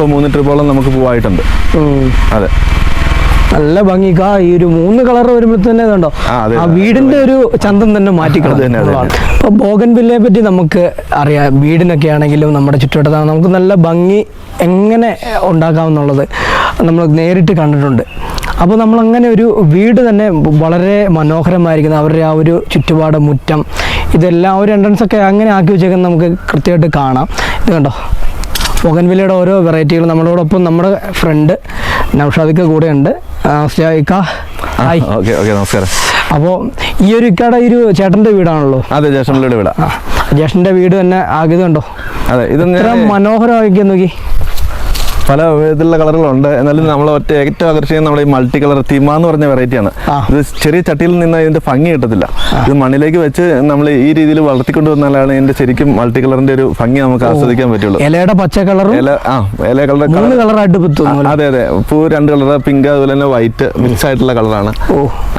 Trip 3 ട്രിപ്പോളം നമുക്ക് പോവായിട്ടുണ്ട്. അതെ, നല്ല ഭംഗിക്കാ. ഈ ഒരു 3 കളർ വരുമ്പോൾ തന്നെ ഇതുണ്ടോ ആ വീടിന്റെ ഒരു ചന്തം തന്നെ മാറ്റിക്കളാണ്. അപ്പൊ ബോഗൻവില്ലയെ പറ്റി നമുക്ക് അറിയാം. വീടിനൊക്കെ ആണെങ്കിലും നമ്മുടെ ചുറ്റുവട്ടത്താണ് നമുക്ക് നല്ല ഭംഗി എങ്ങനെ ഉണ്ടാക്കാമെന്നുള്ളത് നമ്മൾ നേരിട്ട് കണ്ടിട്ടുണ്ട്. അപ്പോൾ നമ്മളങ്ങനെ ഒരു വീട് തന്നെ വളരെ മനോഹരമായിരിക്കുന്നത്, അവരുടെ ആ ഒരു ചുറ്റുപാട്, മുറ്റം, ഇതെല്ലാം ഒരു എൻട്രൻസ് ഒക്കെ അങ്ങനെ ആക്കി വെച്ചേക്കുന്നത് നമുക്ക് കൃത്യമായിട്ട് കാണാം. ഇത് കണ്ടോ ബോഗൻവില്ലയുടെ ഓരോ വെറൈറ്റികൾ. നമ്മളോടൊപ്പം നമ്മുടെ ഫ്രണ്ട് നൗഷാദിക്ക കൂടെ ഉണ്ട്. നമസ്കാരം. അപ്പോൾ ഈ ഒരു ഇക്കയുടെ ഈ ഒരു ചേട്ടൻ്റെ വീടാണല്ലോ? അതെ, ജേഷന്റെ വീടാ. ജേഷന്റെ വീട് തന്നെ ആകിയത് കണ്ടോ? അതെ, ഇത് മനോഹരമാക്കി നോക്കി. പല വിധത്തിലുള്ള കളറുകളുണ്ട്. എന്നാലും നമ്മൾ ഏറ്റവും ആകർഷിക്കുന്ന നമ്മുടെ ഈ മൾട്ടി കളർ തീമ എന്ന് പറഞ്ഞ വെറൈറ്റിയാണ്. ഇത് ചെറിയ ചട്ടിയിൽ നിന്ന് ഇതിന്റെ ഭംഗി കിട്ടത്തില്ല. ഇത് മണ്ണിലേക്ക് വെച്ച് നമ്മൾ ഈ രീതിയിൽ വളർത്തിക്കൊണ്ട് വന്നാലാണ് ഇതിന്റെ ശരിക്കും മൾട്ടി കളറിന്റെ ഒരു ഭംഗി നമുക്ക് ആസ്വദിക്കാൻ പറ്റുള്ളൂ. ഇലയുടെ പച്ച കളറും ഇല കളർ 3 കളറായിട്ട്. അതെ, പൂ 2 കളർ, പിങ്ക്, അതുപോലെ തന്നെ വൈറ്റ് മിക്സ് ആയിട്ടുള്ള കളറാണ്.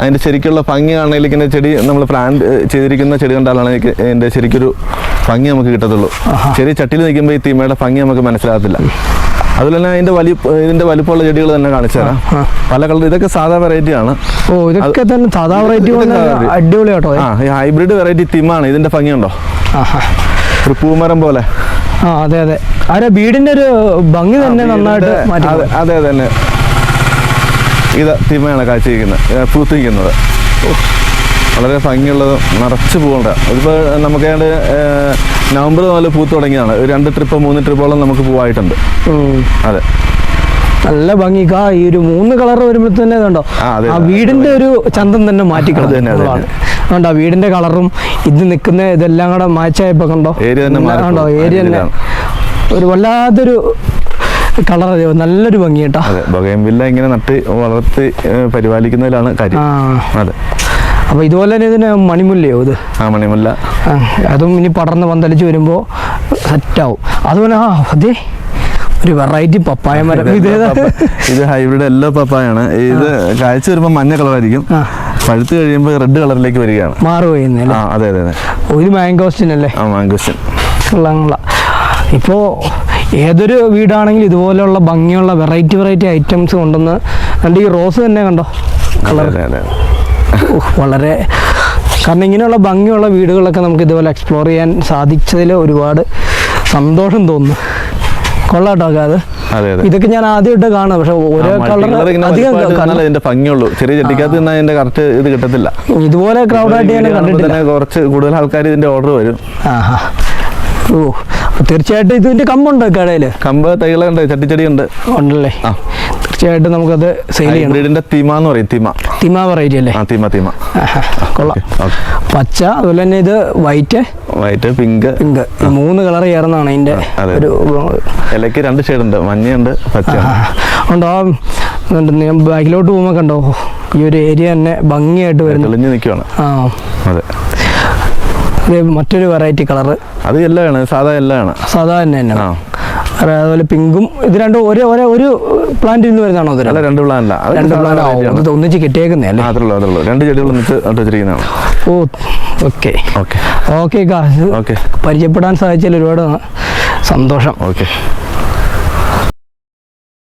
അതിന്റെ ശരിക്കുള്ള ഭംഗി ആണെങ്കിൽ ഇങ്ങനെ ചെടി നമ്മൾ പ്ലാന്റ് ചെയ്തിരിക്കുന്ന ചെടി കണ്ടാലാണ് ഇതിന്റെ ശരിക്കൊരു ഭംഗി നമുക്ക് കിട്ടത്തുള്ളൂ. ചെറിയ ചട്ടിയിൽ നിൽക്കുമ്പോൾ ഈ തീമയുടെ ഭംഗി നമുക്ക് മനസ്സിലാകത്തില്ല. അതുപോലെ തന്നെ ഇതിന്റെ വലിപ്പമുള്ള ചെടികൾ തന്നെ കാണിച്ചു തരാം. പല കളർ. ഇതൊക്കെ സാധാ വെറൈറ്റി ആണ്. ഇതൊക്കെ തന്നെ സാധാ വെറൈറ്റി അടിപൊളിയാട്ടോ. ഈ ഹൈബ്രിഡ് വെറൈറ്റി തീമാണ്. ഇതിന്റെ ഭംഗിയുണ്ടോ? ഒരു പൂമരം പോലെ. അതെ അതെ, ആരെ വീടിന്റെ ഒരു ഭംഗി തന്നെ നന്നായിട്ട്. അതെ തന്നെ. ഇത് തീമയാണ് കാഴ്ചയിരിക്കുന്നത്, പൂത്തിരിക്കുന്നത്. വളരെ ഭംഗിയുള്ളത്, നിറച്ച് പൂവുണ്ട്. ഇതിപ്പോൾ നമുക്ക് നവംബർ മുതൽ പൂത്ത് തുടങ്ങിയതാണ്. 2 ട്രിപ്പ് 3 ട്രിപ്പോളം നമുക്ക് പോവായിട്ടുണ്ട്. അതെ, നല്ല ഭംഗിക്കാ. ഈ ഒരു 3 കളർ വരുമ്പോൾ തന്നെ ഇതുണ്ടോ ആ വീടിന്റെ ഒരു ചന്തം തന്നെ മാറ്റിക്കളാണ്. വീടിന്റെ കളറും ഇത് നിൽക്കുന്ന ഇതെല്ലാം കൂടെ മാച്ചായപ്പോ കണ്ടോ ഏരിയ തന്നെ ഒരു വല്ലാത്തൊരു കളർ, നല്ലൊരു ഭംഗി കേട്ടോ. ബോഗൻവില്ല ഇങ്ങനെ നട്ട് വളർത്തി പരിപാലിക്കുന്നതിലാണ് കാര്യം. അതെ. അപ്പോൾ ഇതുപോലെ തന്നെ ഇതിന് മണിമുല്ലയോ? ഇത് മണിമുല്ല. അതും ഇനി പടർന്ന് പന്തലിച്ച് വരുമ്പോൾ സെറ്റാവും. അതുപോലെ അതെ ഒരു വെറൈറ്റി പപ്പായ മരം. ഇത് ഹൈബ്രിഡ് യെല്ലോ പപ്പായാണ്. ഇത് കാഴ്ച വരുമ്പോൾ മഞ്ഞ കളറായിരിക്കും, പഴുത്ത് കഴിയുമ്പോൾ റെഡ് കളറിലേക്ക് വരികയാണ്, മാറുകയെന്നല്ലേ? അതെ അതെ അതെ. ഒരു മാംഗോസ്റ്റിൻ അല്ലേ? മാംഗോസ്റ്റിൻ. ഇപ്പോൾ ഏതൊരു വീടാണെങ്കിലും ഇതുപോലെയുള്ള ഭംഗിയുള്ള വെറൈറ്റി ഐറ്റംസ് കൊണ്ടുവന്ന് കണ്ട്. ഈ റോസ് തന്നെ കണ്ടോ കളർ, വളരെ. കാരണം ഇങ്ങനെയുള്ള ഭംഗിയുള്ള വീടുകളൊക്കെ നമുക്ക് ഇതുപോലെ എക്സ്പ്ലോർ ചെയ്യാൻ സാധിച്ചതിൽ ഒരുപാട് സന്തോഷം തോന്നുന്നു. കൊള്ളാട്ടോ അത്. ഇതൊക്കെ ഞാൻ ആദ്യമായിട്ട് കാണാം. പക്ഷെ ഓരോ കളർ ഭംഗിയുള്ളൂ. ചെറിയ ചെടിക്കകത്ത് ഇതിന്റെ കറക്റ്റ് ഇത് കിട്ടത്തില്ല. ഇതുപോലെ ക്രൗഡായിട്ട് ഞാൻ കണ്ടിട്ടില്ല. കുറച്ച് കൂടുതൽ ആൾക്കാർ ഇതിന്റെ ഓർഡർ വരും. തീർച്ചയായിട്ടും ഇതിന്റെ കമ്പുണ്ടോ കടയില്? കമ്പ് തൈകളുണ്ട്, ചട്ടിച്ചെടി ഉണ്ട്. ഉണ്ടല്ലേ? തീർച്ചയായിട്ടും നമുക്കത് സെയിൽ ചെയ്യണം. ബ്രീഡിന്റെ തീമ എന്ന് പറയും. തീമ വെറൈറ്റി അല്ലേ? തീമ. കൊള്ളാം. പച്ച, അതുപോലെ തന്നെ ഇത് വൈറ്റ്, പിങ്ക്. 3 കളർ ചേർന്നാണ് ഇതിന്റെ ഒരു. ഇലയ്ക്ക് 2 ഷെയ്ഡ് ഉണ്ട്, മഞ്ഞയുണ്ട്, പച്ച ഉണ്ടോ. ബാക്കിലോട്ട് പോകുമ്പോ കണ്ടോ ഈ ഒരു ഏരിയ തന്നെ ഭംഗിയായിട്ട് വരുന്നു, തെളിഞ്ഞു നിൽക്കുവാണ്. അതെ. മറ്റൊരു വെറൈറ്റി കളർ. അത് എല്ലാണ്, സാധാ എല്ലാണ്. സാധാ തന്നെയാണ്. അതുപോലെ പിങ്കും. ഇത് രണ്ടും ഒരു പ്ലാന്റിൽ നിന്ന് വരുന്നതാണോ? അല്ല, 2 പ്ലാന്റ്. 2 പ്ലാന്റ് ഒന്നിച്ച് കിട്ടിയേക്കുന്നേ അല്ലേ? 2 ചെടികൾ ഒന്നിച്ച് നട്ടുവെച്ചിരിക്കുന്നതാണ്. ഓക്കെ പരിചയപ്പെടാൻ സാധിച്ചാൽ ഒരുപാട് സന്തോഷം. ഓക്കെ.